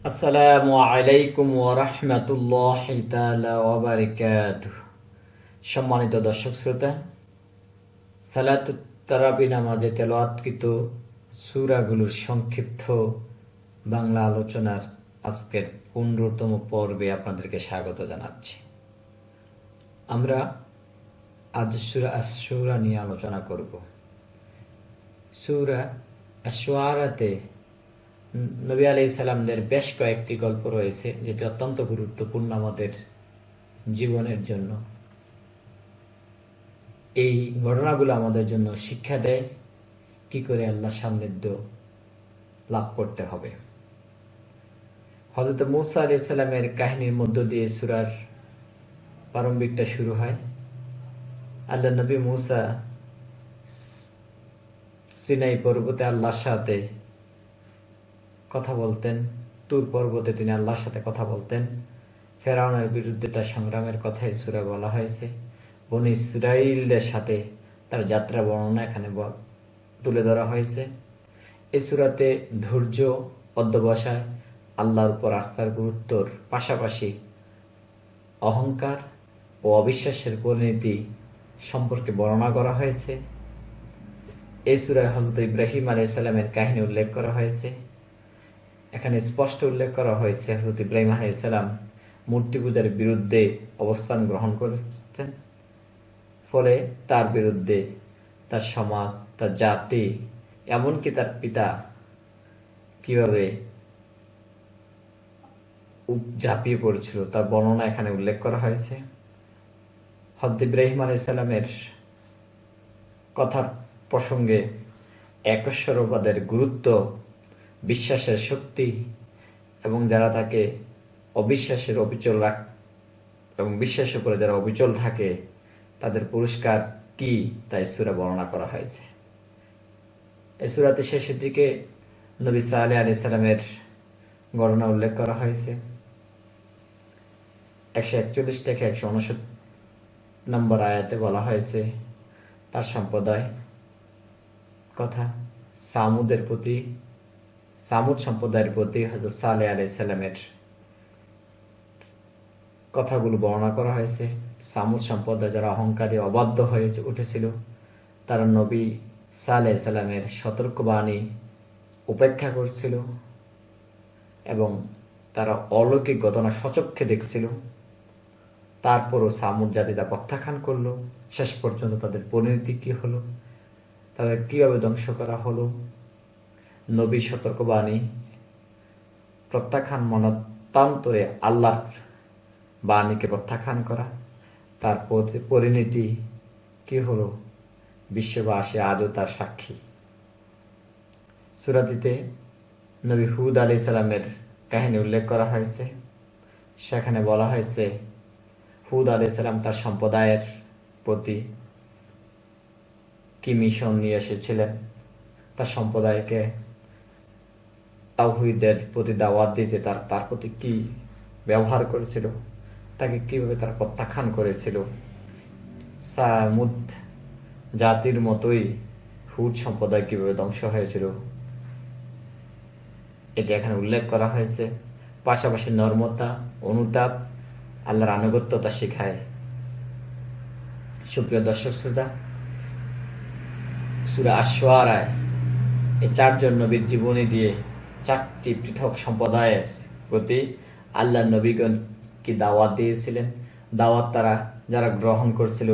আসসালামু আলাইকুম ওয়া রাহমাতুল্লাহি তাআলা ওয়া বারাকাতুহু। সম্মানিত দর্শক শ্রোতা, সালাতুত তারাবি নামাজে তেলাওয়াতকৃত সূরাগুলোর সংক্ষিপ্ত বাংলা আলোচনার আজকের 15তম পর্বে আপনাদেরকে স্বাগত জানাচ্ছি। আমরা আজ সূরা আশ-শুরা নিয়ে আলোচনা করব। সূরা আশ-শুআরাতে নবী আলাইহিস সালামদের বেশ কয়েকটি গল্প রয়েছে, যেটি অত্যন্ত গুরুত্বপূর্ণ আমাদের জীবনের জন্য। এই ঘটনাগুলো আমাদের জন্য শিক্ষা দেয় কি করে আল্লাহর সান্নিধ্য লাভ করতে হবে। হযরত মূসা আলাইহিস সালামের কাহিনীর মধ্য দিয়ে সূরার প্রারম্ভিকটা শুরু হয়। আল্লাহ নবী মূসা সিনাই পর্বতে আল্লাহর সাথে কথা বলতেন, তুর পর্বতে তিনি আল্লাহর সাথে কথা বলতেন। ফেরাউনের বিরুদ্ধে তার সংগ্রামের কথা এই সূরায় বলা হয়েছে। বনী ইসরাঈলদের সাথে তার যাত্রা বর্ণনা এখানে তুলে ধরা হয়েছে। এই সূরাতে ধৈর্য, অধ্যবসায়, আল্লাহর উপর আস্থার গুরুত্বর পাশাপাশি অহংকার ও অবিশ্বাসের পরিণতি সম্পর্কে বর্ণনা করা হয়েছে। এই সূরায় হযরত ইব্রাহিম আলাইহিস সালামের কাহিনী উল্লেখ করা হয়েছে। এখানে স্পষ্ট উল্লেখ করা হয়েছে হযরত ইব্রাহিম আলাইহিস সালাম মূর্তি পূজার বিরুদ্ধে অবস্থান গ্রহণ করেছেন। ফলে তার বিরুদ্ধে তার সমাজ, তার জাতি, এমনকি তার পিতা কিভাবে ঝাঁপিয়ে পড়েছিল তার বর্ণনা এখানে উল্লেখ করা হয়েছে। হযরত ইব্রাহিম আলাইহিস সালামের কথার প্রসঙ্গে একশ্বরবাদের গুরুত্ব, বিশ্বাসের শক্তি এবং যারা তাকে অবিশ্বাসের অবিচল এবং বিশ্বাসের উপরে যারা অবিচল থাকে তাদের পুরস্কার কি তাই সূরা বর্ণনা করা হয়েছে। এই সূরাতে শেষের দিকে নবী সালেহ আলাইহিস সালামের ঘটনা উল্লেখ করা হয়েছে। 141 থেকে 159 নম্বর আয়াতে বলা হয়েছে তার সম্প্রদায় কথা, সামুদ সম্প্রদায়ের প্রতি হযরত সালেহ আলাইহিস সালামের কথাগুলো বর্ণনা করা হয়েছে। সামুদ সম্প্রদায় যারা অহংকারী, অবাধ্য হয়ে উঠেছিল, তারা নবী সালেহ আলাইহিস সালামের সতর্কবাণী উপেক্ষা করছিল এবং তারা অলৌকিক ঘটনা স্বচক্ষে দেখছিল। তারপরও সামুদ জাতি তা প্রত্যাখ্যান করলো। শেষ পর্যন্ত তাদের পরিণতি কি হলো, তাদের কিভাবে ধ্বংস করা হলো। নবীর সতর্কবাণী প্রত্যাখ্যান মতান্তরে আল্লাহর বাণীকে প্রত্যাখ্যান করা, তার পরিণতি কি হলো বিশ্ববাসী আজও তার সাক্ষী। সূরাটিতে নবী হুদ আলাইহিস সালামের কাহিনী উল্লেখ করা হয়েছে। সেখানে বলা হয়েছে হুদ আলাইহিস সালাম তার সম্প্রদায়ের প্রতি কি মিশন নিয়ে এসেছিলেন, তার সম্প্রদায়কে তাওহীদের প্রতি দাওয়াত দিতে তার প্রতি কি ব্যবহার করেছিল, তাকে কিভাবে তারা প্রত্যাখ্যান করেছিল। সামুদ জাতির মতোই হুদ সম্প্রদায় কিভাবে ধ্বংস হয়েছিল এটি এখানে উল্লেখ করা হয়েছে। পাশাপাশি নর্মতা, অনুতাপ, আল্লাহর আনুগত্যতা শেখায়। সুপ্রিয় দর্শক শ্রোতা, সূরা আশ-শুআরায় এই চারজন নবীর জীবনী দিয়ে চারটি পৃথক সম্প্রদায়ের প্রতি আল্লাহ নবীগণ কি দাওয়াত দিয়েছিলেন, দাওয়াত তারা যারা গ্রহণ করছিল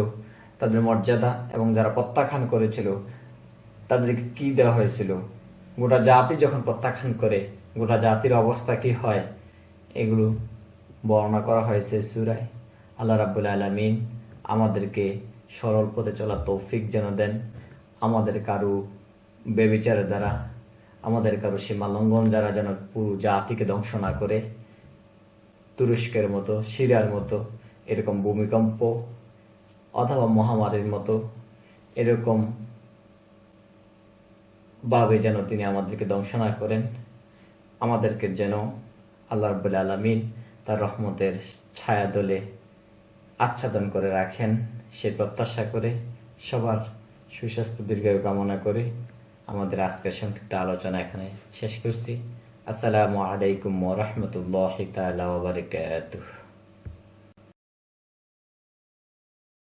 তাদের মর্যাদা এবং যারা প্রত্যাখ্যান করেছিল তাদেরকে কি দেওয়া হয়েছিল, গোটা জাতি যখন প্রত্যাখ্যান করে গোটা জাতির অবস্থা কি হয়, এগুলো বর্ণনা করা হয়েছে সূরায়। আল্লাহ রাব্বুল আলামিন আমাদেরকে সরল পথে চলার তৌফিক যেন দেন। আমাদের কারো বেবিচারের দ্বারা, আমাদের কারো সীমা লঙ্ঘন যারা যেন পুরো জাতিকে ধ্বংস না করে। তুরস্কের মতো, সিরিয়ার মতো এরকম ভূমিকম্প অথবা মহামারীর মতো এরকম ভাবে যেন তিনি আমাদেরকে ধ্বংস না করেন। আমাদেরকে যেন আল্লাহ রাব্বুল আলামিন তার রহমতের ছায়াদলে আচ্ছাদন করে রাখেন, সে প্রত্যাশা করে সবার সুস্বাস্থ্য দীর্ঘায়ু কামনা করে আমাদের আজকের সংক্ষিপ্ত আলোচনা এখানে শেষ করছি। আসসালামু আলাইকুম ওয়া রাহমাতুল্লাহি তাআলা ওয়া বারাকাতুহু।